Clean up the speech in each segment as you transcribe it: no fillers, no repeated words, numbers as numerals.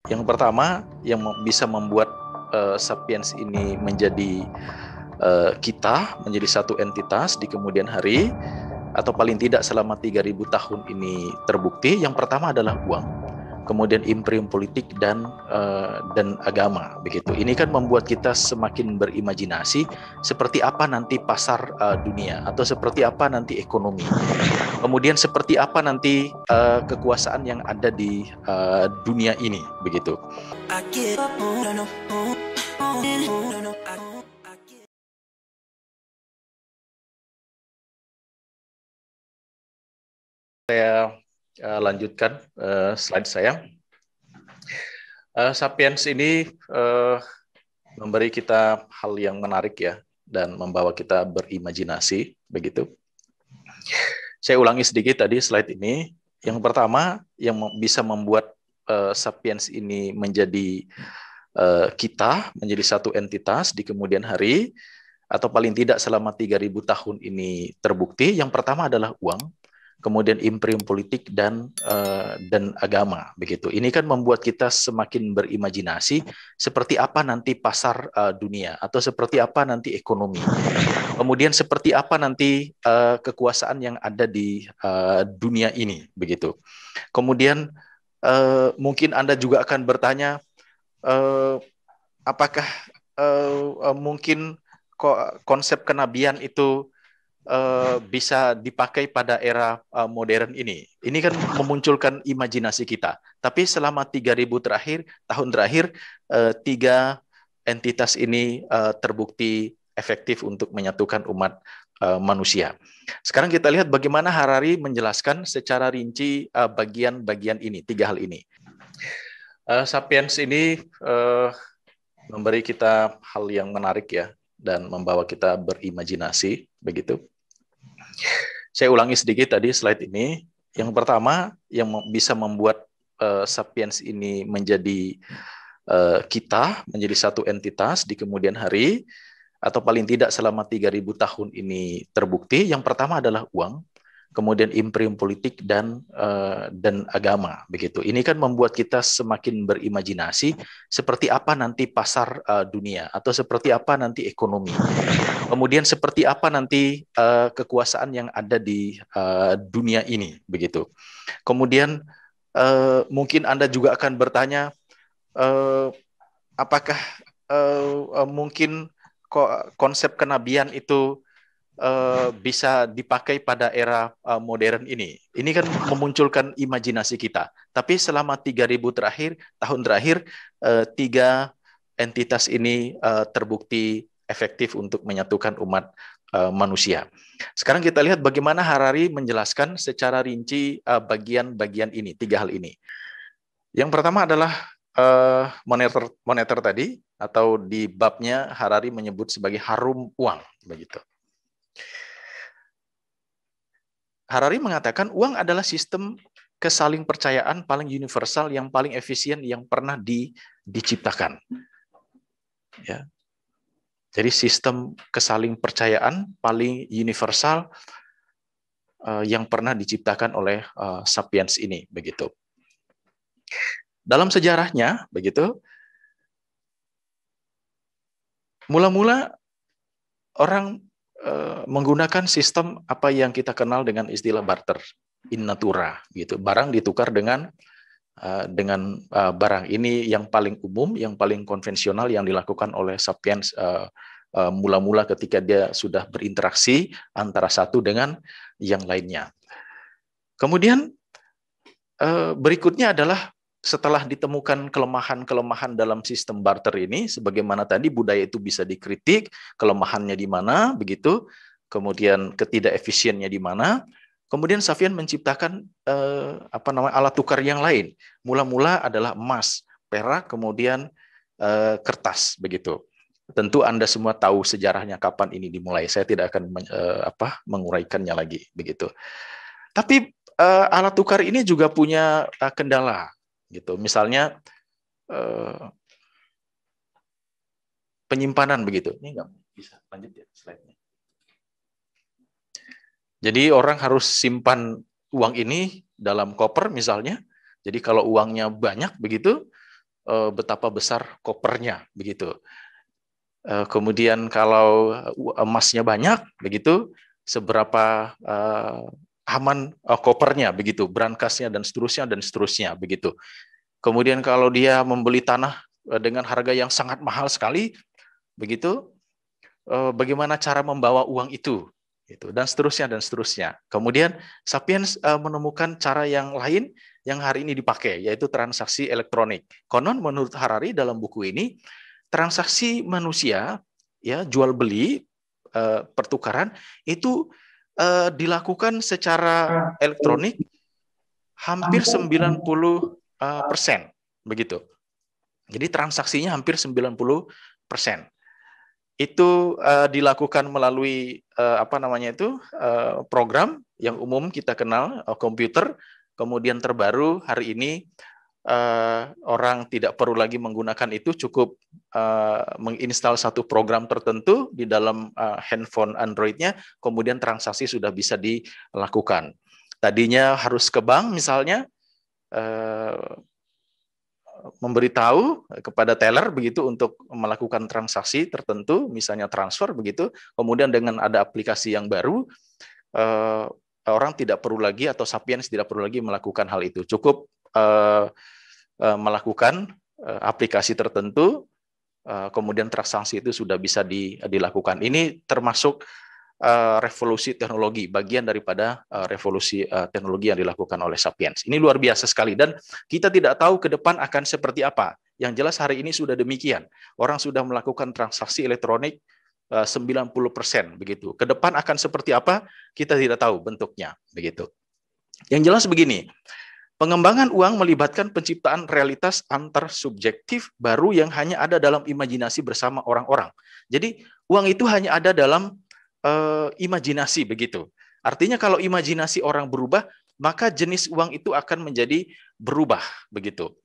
Yang pertama yang bisa membuat Sapiens ini menjadi kita, menjadi satu entitas di kemudian hari, atau paling tidak selama 3.000 tahun ini terbukti. Yang pertama adalah uang, kemudian imperium politik dan agama, begitu. Ini kan membuat kita semakin berimajinasi seperti apa nanti pasar dunia, atau seperti apa nanti ekonomi, kemudian seperti apa nanti kekuasaan yang ada di dunia ini, begitu. Saya lanjutkan slide saya. Sapiens ini memberi kita hal yang menarik ya, dan membawa kita berimajinasi, begitu. Saya ulangi sedikit tadi slide ini. Yang pertama yang bisa membuat Sapiens ini menjadi kita, menjadi satu entitas di kemudian hari, atau paling tidak selama 3.000 tahun ini terbukti. Yang pertama adalah uang, kemudian imperium politik dan agama, begitu. Ini kan membuat kita semakin berimajinasi seperti apa nanti pasar dunia, atau seperti apa nanti ekonomi, kemudian seperti apa nanti kekuasaan yang ada di dunia ini, begitu. Kemudian mungkin Anda juga akan bertanya, apakah mungkin konsep kenabian itu bisa dipakai pada era modern ini. Ini kan memunculkan imajinasi kita. Tapi selama 3.000 tahun terakhir, tiga entitas ini terbukti efektif untuk menyatukan umat manusia. Sekarang kita lihat bagaimana Harari menjelaskan secara rinci bagian-bagian ini, tiga hal ini. Sapiens ini memberi kita hal yang menarik ya, dan membawa kita berimajinasi, begitu. Saya ulangi sedikit tadi slide ini. Yang pertama yang bisa membuat Sapiens ini menjadi kita, menjadi satu entitas di kemudian hari, atau paling tidak selama 3.000 tahun ini terbukti. Yang pertama adalah uang, kemudian imperium politik dan agama, begitu. Ini kan membuat kita semakin berimajinasi seperti apa nanti pasar dunia, atau seperti apa nanti ekonomi, kemudian seperti apa nanti kekuasaan yang ada di dunia ini, begitu. Kemudian mungkin Anda juga akan bertanya, apakah mungkin konsep kenabian itu bisa dipakai pada era modern ini. Ini kan memunculkan imajinasi kita. Tapi selama 3.000 tahun terakhir, tiga entitas ini terbukti efektif untuk menyatukan umat manusia. Sekarang kita lihat bagaimana Harari menjelaskan secara rinci bagian-bagian ini, tiga hal ini. Yang pertama adalah moneter tadi, atau di babnya Harari menyebut sebagai harum uang, begitu. Harari mengatakan uang adalah sistem kesalingpercayaan paling universal, yang paling efisien yang pernah diciptakan. Ya. Jadi sistem kesalingpercayaan paling universal yang pernah diciptakan oleh Sapiens ini, begitu. Dalam sejarahnya, begitu, mula-mula orang menggunakan sistem apa yang kita kenal dengan istilah barter, in natura, gitu. Barang ditukar dengan barang. Ini yang paling umum, yang paling konvensional yang dilakukan oleh Sapiens mula-mula ketika dia sudah berinteraksi antara satu dengan yang lainnya. Kemudian berikutnya adalah setelah ditemukan kelemahan-kelemahan dalam sistem barter ini, sebagaimana tadi budaya itu bisa dikritik, kelemahannya di mana, begitu, kemudian ketidakefisiennya di mana, kemudian Sapiens menciptakan alat tukar yang lain. Mula-mula adalah emas, perak, kemudian kertas, begitu. Tentu Anda semua tahu sejarahnya kapan ini dimulai. Saya tidak akan menguraikannya lagi, begitu. Tapi alat tukar ini juga punya kendala, gitu. Misalnya penyimpanan, begitu. Ini nggak bisa lanjut ya slide-nya. Jadi orang harus simpan uang ini dalam koper misalnya. Jadi kalau uangnya banyak, begitu, betapa besar kopernya begitu. Kemudian kalau emasnya banyak begitu, seberapa aman kopernya begitu, brankasnya dan seterusnya begitu. Kemudian kalau dia membeli tanah dengan harga yang sangat mahal sekali begitu, bagaimana cara membawa uang itu gitu, dan seterusnya. Kemudian Sapiens menemukan cara yang lain yang hari ini dipakai, yaitu transaksi elektronik. Konon menurut Harari dalam buku ini, transaksi manusia ya, jual beli, pertukaran itu dilakukan secara elektronik hampir 90% begitu. Jadi transaksinya hampir 90%. Itu dilakukan melalui program yang umum kita kenal, komputer. Kemudian terbaru hari ini orang tidak perlu lagi menggunakan itu, cukup menginstal satu program tertentu di dalam handphone Android-nya, kemudian transaksi sudah bisa dilakukan. Tadinya harus ke bank misalnya, memberitahu kepada teller begitu untuk melakukan transaksi tertentu, misalnya transfer begitu. Kemudian dengan ada aplikasi yang baru, orang tidak perlu lagi, atau Sapiens tidak perlu lagi melakukan hal itu. Cukup melakukan aplikasi tertentu, kemudian transaksi itu sudah bisa dilakukan. Ini termasuk revolusi teknologi, bagian daripada revolusi teknologi yang dilakukan oleh Sapiens. Ini luar biasa sekali, dan kita tidak tahu ke depan akan seperti apa. Yang jelas hari ini sudah demikian. Orang sudah melakukan transaksi elektronik 90% begitu. Ke depan akan seperti apa? Kita tidak tahu bentuknya begitu. Yang jelas begini, pengembangan uang melibatkan penciptaan realitas antar subjektif baru yang hanya ada dalam imajinasi bersama orang-orang. Jadi uang itu hanya ada dalam imajinasi begitu. Artinya kalau imajinasi orang berubah, maka jenis uang itu akan menjadi berubah begitu.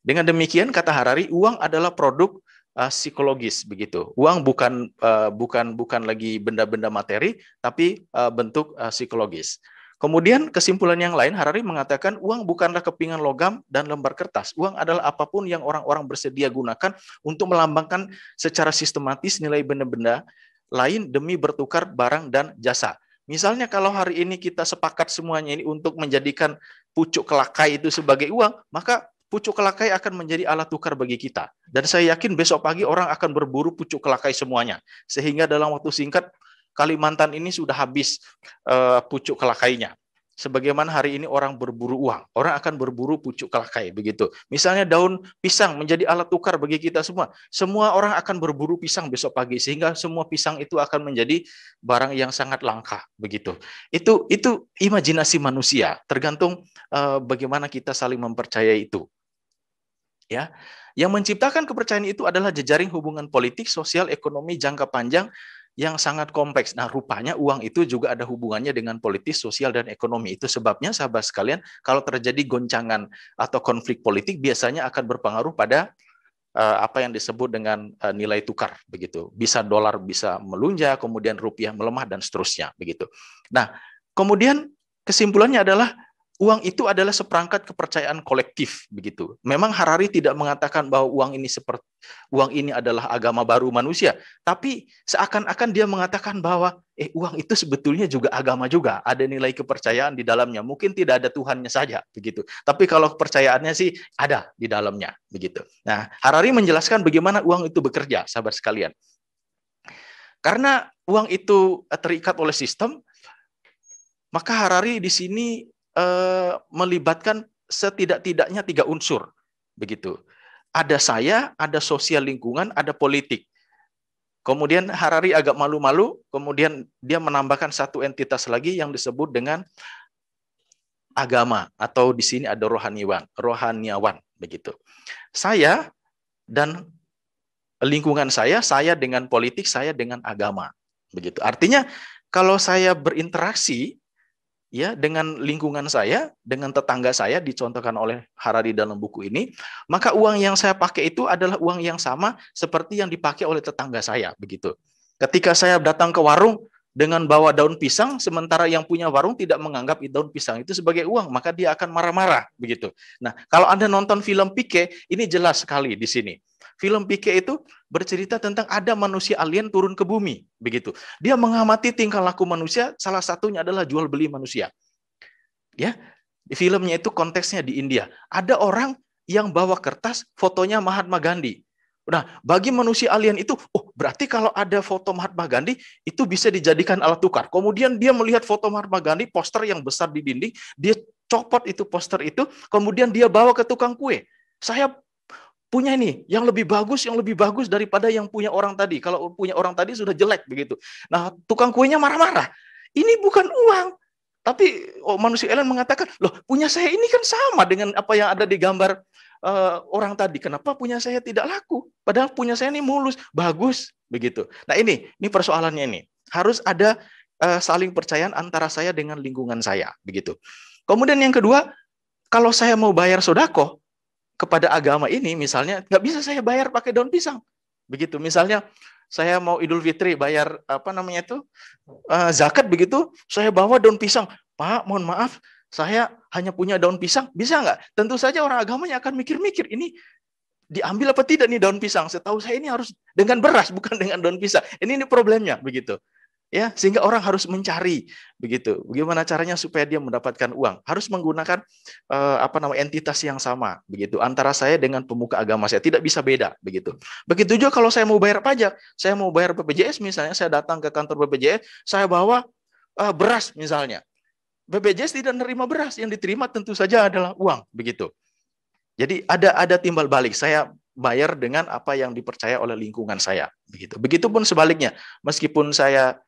Dengan demikian kata Harari, uang adalah produk psikologis begitu. Uang bukan lagi benda-benda materi, tapi bentuk psikologis. Kemudian kesimpulan yang lain, Harari mengatakan uang bukanlah kepingan logam dan lembar kertas. Uang adalah apapun yang orang-orang bersedia gunakan untuk melambangkan secara sistematis nilai benda-benda lain demi bertukar barang dan jasa. Misalnya kalau hari ini kita sepakat semuanya ini untuk menjadikan pucuk kelakai itu sebagai uang, maka pucuk kelakai akan menjadi alat tukar bagi kita. Dan saya yakin besok pagi orang akan berburu pucuk kelakai semuanya. Sehingga dalam waktu singkat Kalimantan ini sudah habis pucuk kelakainya. Sebagaimana hari ini orang berburu uang, orang akan berburu pucuk kelakai begitu. Misalnya daun pisang menjadi alat tukar bagi kita semua. Semua orang akan berburu pisang besok pagi, sehingga semua pisang itu akan menjadi barang yang sangat langka begitu. Itu imajinasi manusia, tergantung bagaimana kita saling mempercayai itu. Ya, yang menciptakan kepercayaan itu adalah jejaring hubungan politik, sosial, ekonomi jangka panjang yang sangat kompleks. Nah, rupanya uang itu juga ada hubungannya dengan politis, sosial, dan ekonomi. Itu sebabnya, sahabat sekalian, kalau terjadi goncangan atau konflik politik, biasanya akan berpengaruh pada apa yang disebut dengan nilai tukar, begitu. Bisa dolar bisa melunjak, kemudian rupiah melemah, dan seterusnya, begitu. Nah, kemudian kesimpulannya adalah uang itu adalah seperangkat kepercayaan kolektif, begitu. Memang Harari tidak mengatakan bahwa uang ini adalah agama baru manusia, tapi seakan-akan dia mengatakan bahwa uang itu sebetulnya juga agama juga, ada nilai kepercayaan di dalamnya. Mungkin tidak ada Tuhannya saja, begitu. Tapi kalau kepercayaannya sih ada di dalamnya, begitu. Nah, Harari menjelaskan bagaimana uang itu bekerja, sahabat sekalian. Karena uang itu terikat oleh sistem, maka Harari di sini melibatkan setidak-tidaknya 3 unsur, begitu. Ada saya, ada sosial lingkungan, ada politik. Kemudian Harari agak malu-malu, kemudian dia menambahkan satu entitas lagi yang disebut dengan agama, atau di sini ada rohaniawan, begitu. Saya dan lingkungan saya dengan politik, saya dengan agama, begitu. Artinya kalau saya berinteraksi ya dengan lingkungan saya, dengan tetangga saya, dicontohkan oleh Harari dalam buku ini, maka uang yang saya pakai itu adalah uang yang sama seperti yang dipakai oleh tetangga saya, begitu. Ketika saya datang ke warung, dengan bawa daun pisang, sementara yang punya warung tidak menganggap daun pisang itu sebagai uang, maka dia akan marah-marah begitu. Nah, kalau Anda nonton film Pike, ini jelas sekali di sini. Film Pike itu bercerita tentang ada manusia alien turun ke bumi, begitu. Dia mengamati tingkah laku manusia, salah satunya adalah jual beli manusia. Ya, di filmnya itu konteksnya di India. Ada orang yang bawa kertas fotonya Mahatma Gandhi. Nah, bagi manusia alien itu, oh berarti kalau ada foto Mahatma Gandhi, itu bisa dijadikan alat tukar. Kemudian dia melihat foto Mahatma Gandhi, poster yang besar di dinding, dia copot itu poster itu, kemudian dia bawa ke tukang kue. Saya punya ini, yang lebih bagus daripada yang punya orang tadi. Kalau punya orang tadi sudah jelek begitu. Nah, tukang kuenya marah-marah. Ini bukan uang. Tapi manusia alien mengatakan, loh punya saya ini kan sama dengan apa yang ada di gambar orang tadi, kenapa punya saya tidak laku? Padahal punya saya ini mulus, bagus, begitu. Nah ini persoalannya ini. Harus ada saling percayaan antara saya dengan lingkungan saya, begitu. Kemudian yang kedua, kalau saya mau bayar sodako kepada agama ini, misalnya nggak bisa saya bayar pakai daun pisang, begitu. Misalnya saya mau Idul Fitri bayar zakat begitu, saya bawa daun pisang, Pak, mohon maaf, saya hanya punya daun pisang, bisa nggak? Tentu saja orang agamanya akan mikir-mikir, ini diambil apa tidak nih daun pisang? Setahu saya ini harus dengan beras, bukan dengan daun pisang. Ini problemnya, begitu. Ya, sehingga orang harus mencari, begitu. Bagaimana caranya supaya dia mendapatkan uang? Harus menggunakan entitas yang sama, begitu. Antara saya dengan pemuka agama saya tidak bisa beda, begitu. Begitu juga kalau saya mau bayar pajak, saya mau bayar BPJS misalnya, saya datang ke kantor BPJS, saya bawa beras misalnya. BPJS tidak menerima beras, yang diterima tentu saja adalah uang, begitu. Jadi ada timbal balik, saya bayar dengan apa yang dipercaya oleh lingkungan saya, begitu. Begitupun sebaliknya, meskipun saya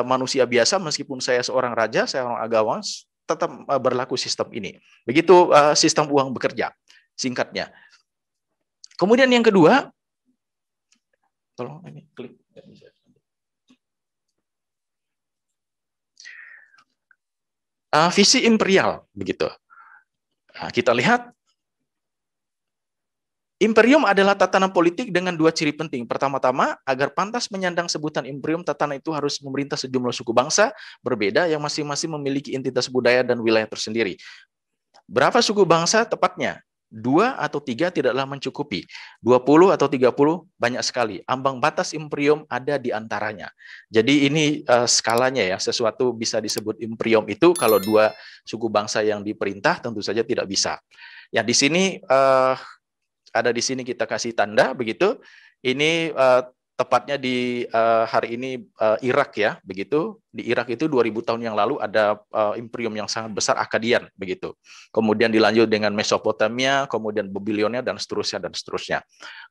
manusia biasa, meskipun saya seorang raja, saya orang agama, tetap berlaku sistem ini. Begitu sistem uang bekerja, singkatnya. Kemudian yang kedua, tolong ini klik. Visi imperial, begitu. Nah, kita lihat, imperium adalah tatanan politik dengan dua ciri penting. Pertama-tama, agar pantas menyandang sebutan imperium, tatanan itu harus memerintah sejumlah suku bangsa berbeda yang masing-masing memiliki entitas budaya dan wilayah tersendiri. Berapa suku bangsa tepatnya? 2 atau 3 tidaklah mencukupi. 20 atau 30 banyak sekali. Ambang batas imperium ada di antaranya. Jadi ini skalanya ya, sesuatu bisa disebut imperium itu kalau 2 suku bangsa yang diperintah tentu saja tidak bisa. Ya di sini ada di sini kita kasih tanda begitu. Ini tepatnya di hari ini Irak ya, begitu. Di Irak itu 2000 tahun yang lalu ada imperium yang sangat besar Akkadian begitu. Kemudian dilanjut dengan Mesopotamia, kemudian Babilonia dan seterusnya.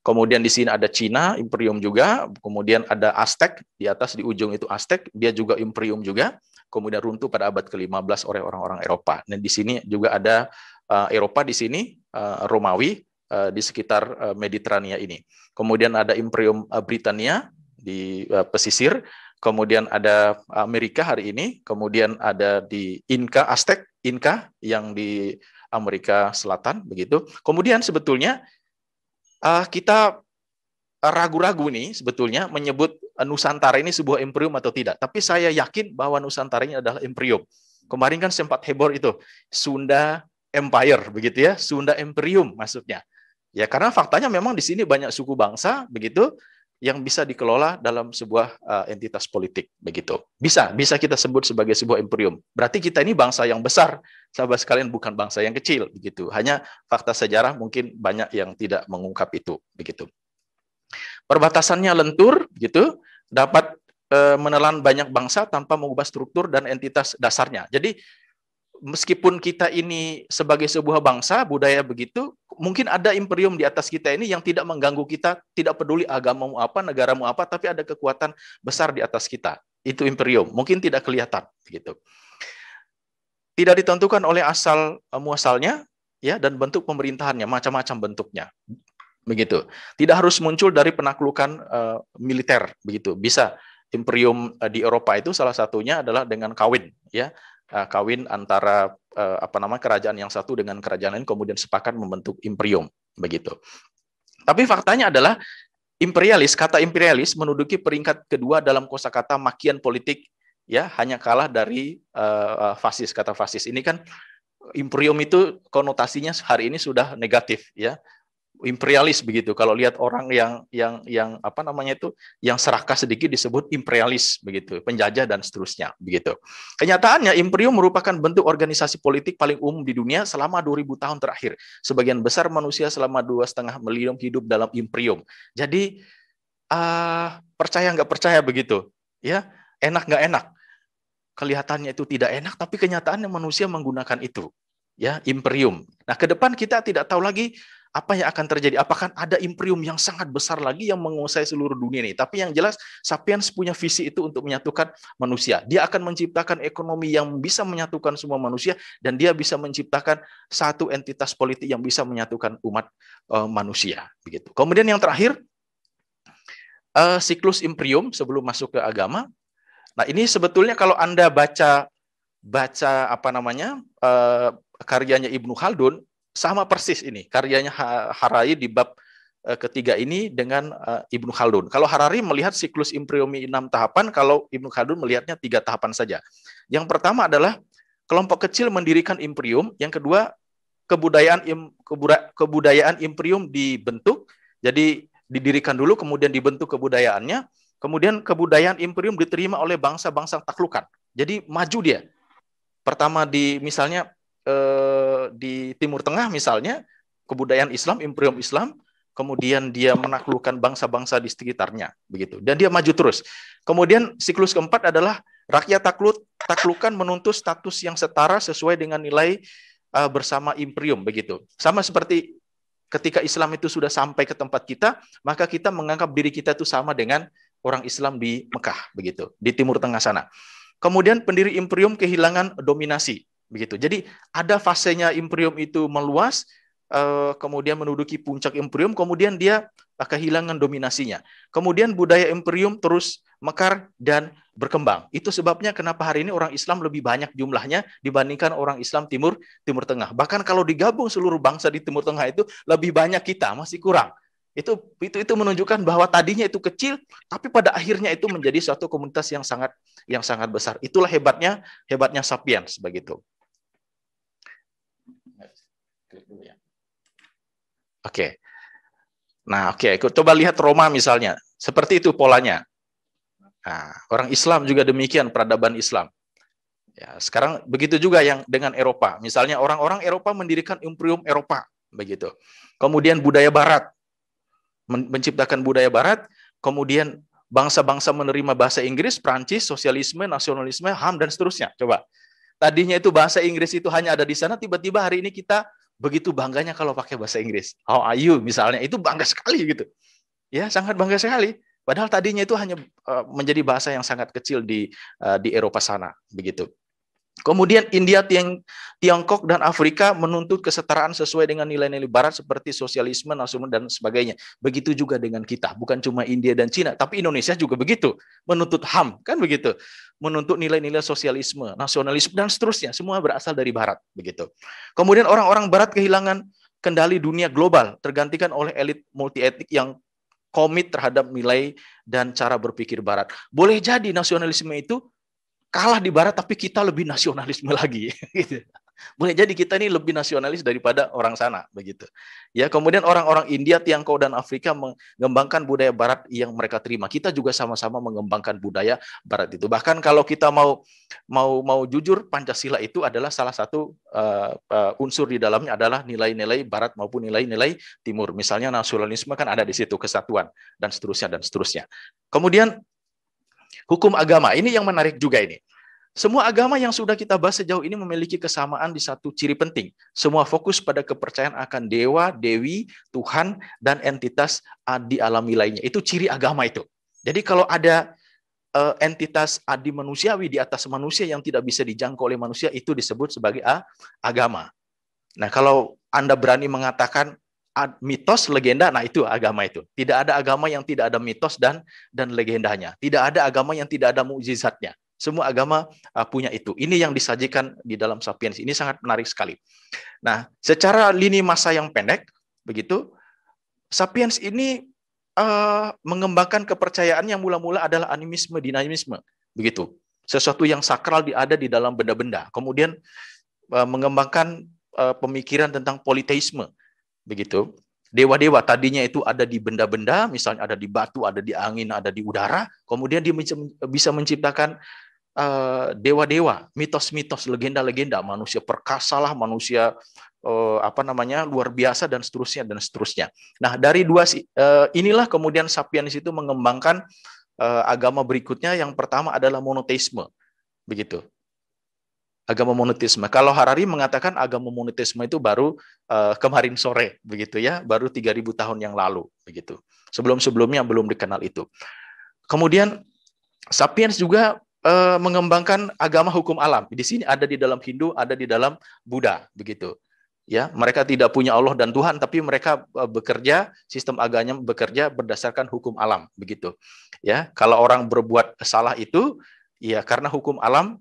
Kemudian di sini ada Cina, imperium juga, kemudian ada Aztec di atas di ujung itu Aztec, dia juga imperium juga. Kemudian runtuh pada abad ke-15 oleh orang-orang Eropa. Dan di sini juga ada Eropa di sini Romawi di sekitar Mediterania ini. Kemudian ada Imperium Britania di pesisir, kemudian ada Amerika hari ini, kemudian ada di Aztec yang di Amerika Selatan begitu. Kemudian sebetulnya kita ragu-ragu nih sebetulnya menyebut Nusantara ini sebuah imperium atau tidak. Tapi saya yakin bahwa Nusantara ini adalah imperium. Kemarin kan sempat heboh itu Sunda Empire begitu ya, Sunda Imperium maksudnya. Ya karena faktanya memang di sini banyak suku bangsa begitu yang bisa dikelola dalam sebuah entitas politik begitu. Bisa kita sebut sebagai sebuah imperium. Berarti kita ini bangsa yang besar, sahabat sekalian, bukan bangsa yang kecil begitu. Hanya fakta sejarah mungkin banyak yang tidak mengungkap itu begitu. Perbatasannya lentur gitu, dapat menelan banyak bangsa tanpa mengubah struktur dan entitas dasarnya. Jadi meskipun kita ini sebagai sebuah bangsa, budaya begitu, mungkin ada imperium di atas kita ini yang tidak mengganggu kita, tidak peduli agamamu apa, negaramu apa, tapi ada kekuatan besar di atas kita. Itu imperium, mungkin tidak kelihatan gitu. Tidak ditentukan oleh asal muasalnya ya dan bentuk pemerintahannya, macam-macam bentuknya. Begitu. Tidak harus muncul dari penaklukan militer begitu. Bisa imperium di Eropa itu salah satunya adalah dengan kawin ya. Kawin antara kerajaan yang satu dengan kerajaan lain kemudian sepakat membentuk imperium begitu. Tapi faktanya adalah kata imperialis menduduki peringkat kedua dalam kosakata makian politik ya, hanya kalah dari fasis. Kata fasis ini kan imperium itu konotasinya hari ini sudah negatif, ya, imperialis begitu. Kalau lihat orang yang apa namanya itu, yang serakah sedikit disebut imperialis begitu, penjajah dan seterusnya begitu. Kenyataannya imperium merupakan bentuk organisasi politik paling umum di dunia selama 2000 tahun terakhir. Sebagian besar manusia selama 2,5 miliar hidup dalam imperium. Jadi percaya nggak percaya begitu, ya, enak nggak enak. Kelihatannya itu tidak enak, tapi kenyataannya manusia menggunakan itu, ya, imperium. Nah, ke depan kita tidak tahu lagi apa yang akan terjadi. Apakah ada imperium yang sangat besar lagi yang menguasai seluruh dunia ini? Tapi yang jelas, Sapiens punya visi itu untuk menyatukan manusia. Dia akan menciptakan ekonomi yang bisa menyatukan semua manusia, dan dia bisa menciptakan satu entitas politik yang bisa menyatukan umat manusia. Begitu. Kemudian yang terakhir, siklus imperium sebelum masuk ke agama. Nah, ini sebetulnya kalau Anda baca apa namanya, karyanya Ibnu Khaldun, sama persis ini karyanya Harari di bab ketiga ini dengan Ibnu Khaldun. Kalau Harari melihat siklus imperium 6 tahapan, kalau Ibnu Khaldun melihatnya 3 tahapan saja. Yang pertama adalah kelompok kecil mendirikan imperium, yang kedua kebudayaan imperium dibentuk, jadi didirikan dulu kemudian dibentuk kebudayaannya. Kemudian kebudayaan imperium diterima oleh bangsa-bangsa taklukan. Jadi maju dia. Pertama misalnya di Timur Tengah misalnya, kebudayaan Islam, imperium Islam, kemudian dia menaklukkan bangsa-bangsa di sekitarnya, begitu. Dan dia maju terus. Kemudian siklus keempat adalah rakyat taklukan menuntut status yang setara sesuai dengan nilai bersama imperium, begitu. Sama seperti ketika Islam itu sudah sampai ke tempat kita, maka kita menganggap diri kita itu sama dengan orang Islam di Mekah, begitu, di Timur Tengah sana. Kemudian pendiri imperium kehilangan dominasi, begitu. Jadi ada fasenya imperium itu meluas, kemudian menduduki puncak imperium, kemudian dia kehilangan dominasinya. Kemudian budaya imperium terus mekar dan berkembang. Itu sebabnya kenapa hari ini orang Islam lebih banyak jumlahnya dibandingkan orang Islam Timur Tengah. Bahkan kalau digabung seluruh bangsa di Timur Tengah itu lebih banyak kita, masih kurang. Itu menunjukkan bahwa tadinya itu kecil, tapi pada akhirnya itu menjadi suatu komunitas yang sangat besar. Itulah hebatnya Sapiens, begitu. Oke. Nah, oke, coba lihat Roma misalnya. Seperti itu polanya. Nah, orang Islam juga demikian, peradaban Islam. Ya, sekarang begitu juga yang dengan Eropa. Misalnya orang-orang Eropa mendirikan imperium Eropa, begitu. Kemudian budaya Barat, menciptakan budaya Barat, kemudian bangsa-bangsa menerima bahasa Inggris, Prancis, sosialisme, nasionalisme, HAM, dan seterusnya. Coba. Tadinya itu bahasa Inggris itu hanya ada di sana, tiba-tiba hari ini kita begitu bangganya kalau pakai bahasa Inggris. How are you misalnya, itu bangga sekali gitu. Ya, sangat bangga sekali. Padahal tadinya itu hanya menjadi bahasa yang sangat kecil di Eropa sana, begitu. Kemudian India, Tiongkok, dan Afrika menuntut kesetaraan sesuai dengan nilai-nilai Barat seperti sosialisme, nasionalisme, dan sebagainya. Begitu juga dengan kita, bukan cuma India dan Cina, tapi Indonesia juga begitu, menuntut HAM, kan begitu, menuntut nilai-nilai sosialisme, nasionalisme, dan seterusnya, semua berasal dari Barat, begitu. Kemudian orang-orang Barat kehilangan kendali dunia global, tergantikan oleh elit multi-etnik yang komit terhadap nilai dan cara berpikir Barat. Boleh jadi nasionalisme itu kalah di Barat, tapi kita lebih nasionalisme lagi. Gitu. Boleh jadi kita ini lebih nasionalis daripada orang sana, begitu. Ya, kemudian orang-orang India, Tiongkok, dan Afrika mengembangkan budaya Barat yang mereka terima. Kita juga sama-sama mengembangkan budaya Barat itu. Bahkan kalau kita mau jujur, Pancasila itu adalah salah satu unsur di dalamnya adalah nilai-nilai Barat maupun nilai-nilai Timur. Misalnya nasionalisme kan ada di situ, kesatuan dan seterusnya. Kemudian hukum agama, ini yang menarik juga ini. Semua agama yang sudah kita bahas sejauh ini memiliki kesamaan di satu ciri penting. Semua fokus pada kepercayaan akan dewa, dewi, Tuhan, dan entitas adi alami lainnya. Itu ciri agama itu. Jadi kalau ada entitas adi manusiawi di atas manusia yang tidak bisa dijangkau oleh manusia, itu disebut sebagai agama. Nah, kalau Anda berani mengatakan mitos, legenda, nah itu agama itu. Tidak ada agama yang tidak ada mitos dan legendanya. Tidak ada agama yang tidak ada mukjizatnya. Semua agama punya itu. Ini yang disajikan di dalam Sapiens. Ini sangat menarik sekali. Nah, secara lini masa yang pendek, begitu, Sapiens ini mengembangkan kepercayaan yang mula-mula adalah animisme, dinamisme, begitu. sesuatu yang sakral ada di dalam benda-benda. Kemudian mengembangkan pemikiran tentang politeisme, begitu. Dewa-dewa tadinya itu ada di benda-benda, misalnya ada di batu, ada di angin, ada di udara. Kemudian dia bisa menciptakan dewa-dewa, mitos-mitos, legenda-legenda, manusia perkasa lah, manusia luar biasa dan seterusnya dan seterusnya. Nah, dari inilah kemudian Sapiens itu mengembangkan agama berikutnya. Yang pertama adalah monoteisme, begitu. Agama monoteisme. Kalau Harari mengatakan agama monoteisme itu baru kemarin sore, begitu ya, baru 3.000 tahun yang lalu, begitu. Sebelum-sebelumnya belum dikenal itu. Kemudian Sapiens juga mengembangkan agama hukum alam. Di sini ada di dalam Hindu, ada di dalam Buddha, begitu. Ya, mereka tidak punya Allah dan Tuhan, tapi mereka bekerja, sistem agamanya bekerja berdasarkan hukum alam, begitu. Ya, kalau orang berbuat salah itu, ya karena hukum alam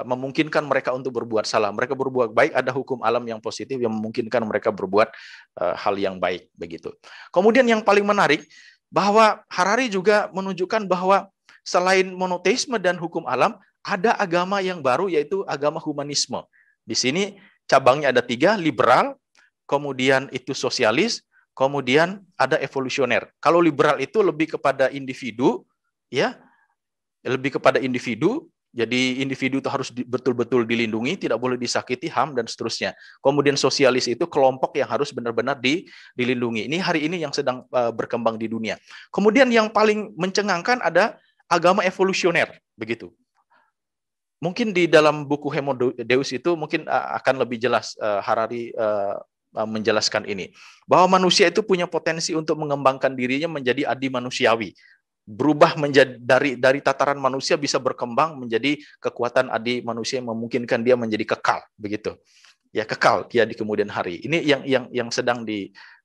memungkinkan mereka untuk berbuat salah. Mereka berbuat baik, ada hukum alam yang positif yang memungkinkan mereka berbuat hal yang baik, begitu. Kemudian yang paling menarik bahwa Harari juga menunjukkan bahwa selain monoteisme dan hukum alam, ada agama yang baru, yaitu agama humanisme. Di sini cabangnya ada 3, liberal, kemudian itu sosialis, kemudian ada evolusioner. Kalau liberal itu lebih kepada individu, ya, lebih kepada individu. Jadi individu itu harus betul-betul dilindungi, tidak boleh disakiti, HAM, dan seterusnya. Kemudian sosialis itu kelompok yang harus benar-benar dilindungi. Ini hari ini yang sedang berkembang di dunia. Kemudian yang paling mencengangkan ada agama evolusioner, begitu. Mungkin di dalam buku Homo Deus itu mungkin akan lebih jelas Harari menjelaskan ini. Bahwa manusia itu punya potensi untuk mengembangkan dirinya menjadi adi manusiawi. Berubah menjadi dari tataran manusia bisa berkembang menjadi kekuatan adi manusia yang memungkinkan dia menjadi kekal, begitu. Ya, kekal dia di kemudian hari. Ini yang sedang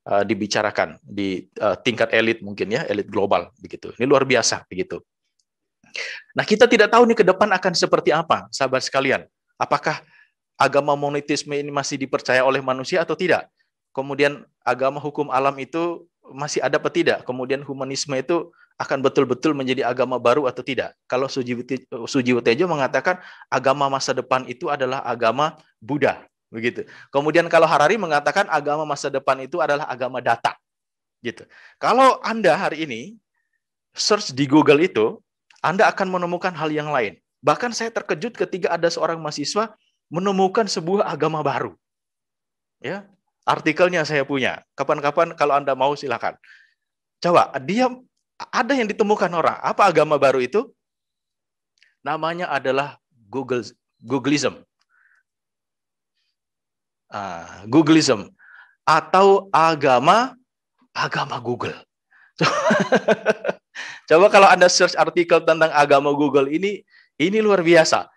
dibicarakan di tingkat elit, mungkin ya, elit global, begitu. Ini luar biasa, begitu. Nah, kita tidak tahu nih ke depan akan seperti apa, sahabat sekalian. Apakah agama monoteisme ini masih dipercaya oleh manusia atau tidak? Kemudian agama hukum alam itu masih ada atau tidak? Kemudian humanisme itu akan betul-betul menjadi agama baru atau tidak? Kalau Sujiwo Tejo mengatakan agama masa depan itu adalah agama Buddha, begitu. Kemudian kalau Harari mengatakan agama masa depan itu adalah agama data, gitu. Kalau Anda hari ini search di Google itu, Anda akan menemukan hal yang lain. Bahkan saya terkejut ketika ada seorang mahasiswa menemukan sebuah agama baru. Ya, artikelnya saya punya. Kapan-kapan kalau Anda mau silakan. Coba, dia ada yang ditemukan orang. Apa agama baru itu? Namanya adalah Googleism. Googleism atau agama Google. Coba kalau Anda search artikel tentang agama Google ini luar biasa.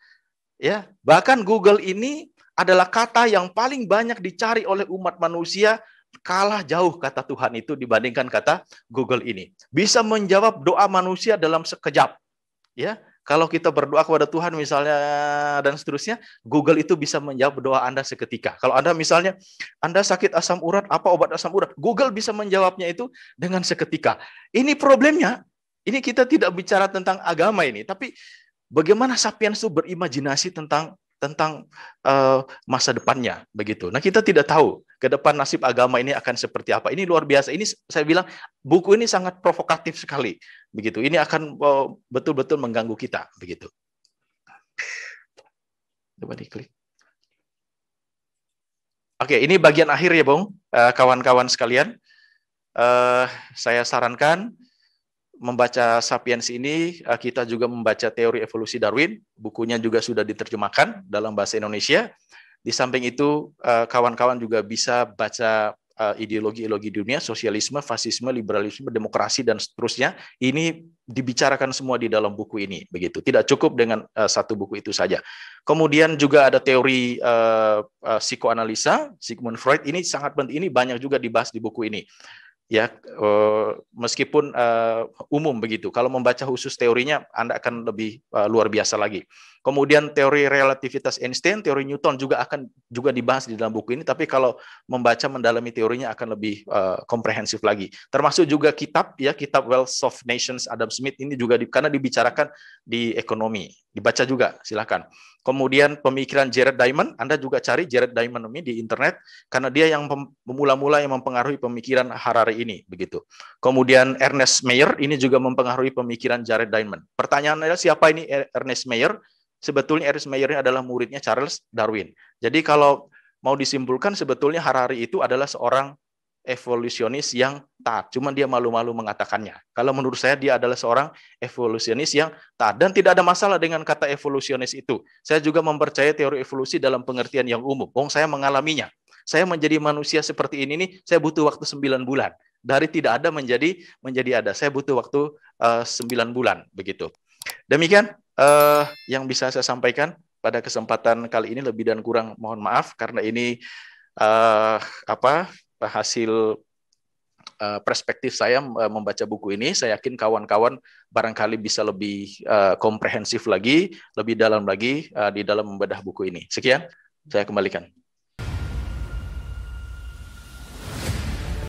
Ya, bahkan Google ini adalah kata yang paling banyak dicari oleh umat manusia, kalah jauh kata Tuhan itu dibandingkan kata Google ini. Bisa menjawab doa manusia dalam sekejap. Ya, kalau kita berdoa kepada Tuhan misalnya dan seterusnya, Google itu bisa menjawab doa Anda seketika. Kalau Anda misalnya Anda sakit asam urat, apa obat asam urat? Google bisa menjawabnya itu dengan seketika. Ini problemnya. Ini kita tidak bicara tentang agama ini, tapi bagaimana Sapiens itu berimajinasi tentang masa depannya, begitu. Nah, kita tidak tahu ke depan nasib agama ini akan seperti apa. Ini luar biasa. Ini saya bilang buku ini sangat provokatif sekali, begitu. Ini akan betul-betul mengganggu kita, begitu. Coba diklik. Oke, ini bagian akhir ya, Bung, kawan-kawan sekalian. Saya sarankan membaca Sapiens ini, kita juga membaca teori evolusi Darwin, bukunya juga sudah diterjemahkan dalam bahasa Indonesia. Di samping itu, kawan-kawan juga bisa baca ideologi-ideologi dunia, sosialisme, fasisme, liberalisme, demokrasi, dan seterusnya. Ini dibicarakan semua di dalam buku ini, begitu. Tidak cukup dengan satu buku itu saja. Kemudian juga ada teori psikoanalisa, Sigmund Freud, ini sangat penting, ini banyak juga dibahas di buku ini. ya, meskipun umum begitu. Kalau membaca khusus teorinya, Anda akan lebih luar biasa lagi. Kemudian teori relativitas Einstein, teori Newton juga akan juga dibahas di dalam buku ini, tapi kalau membaca mendalami teorinya akan lebih komprehensif lagi. Termasuk juga kitab Wealth of Nations Adam Smith ini juga karena dibicarakan di ekonomi. Dibaca juga, silakan. Kemudian pemikiran Jared Diamond, Anda juga cari Jared Diamond ini di internet karena dia yang mula-mula yang mempengaruhi pemikiran Harari ini begitu. Kemudian Ernest Mayr ini juga mempengaruhi pemikiran Jared Diamond. Pertanyaannya adalah siapa ini Ernest Mayr? Sebetulnya Ernest Mayr ini adalah muridnya Charles Darwin. Jadi kalau mau disimpulkan sebetulnya Harari itu adalah seorang evolusionis yang taat, cuman dia malu-malu mengatakannya. Kalau menurut saya dia adalah seorang evolusionis yang taat dan tidak ada masalah dengan kata evolusionis itu. Saya juga mempercayai teori evolusi dalam pengertian yang umum. Saya mengalaminya. Saya menjadi manusia seperti ini nih, saya butuh waktu 9 bulan. Dari tidak ada menjadi ada. Saya butuh waktu 9 bulan begitu. Demikian yang bisa saya sampaikan pada kesempatan kali ini, lebih dan kurang mohon maaf karena ini hasil perspektif saya membaca buku ini. Saya yakin kawan-kawan barangkali bisa lebih komprehensif lagi, lebih dalam lagi di dalam membedah buku ini. Sekian, saya kembalikan.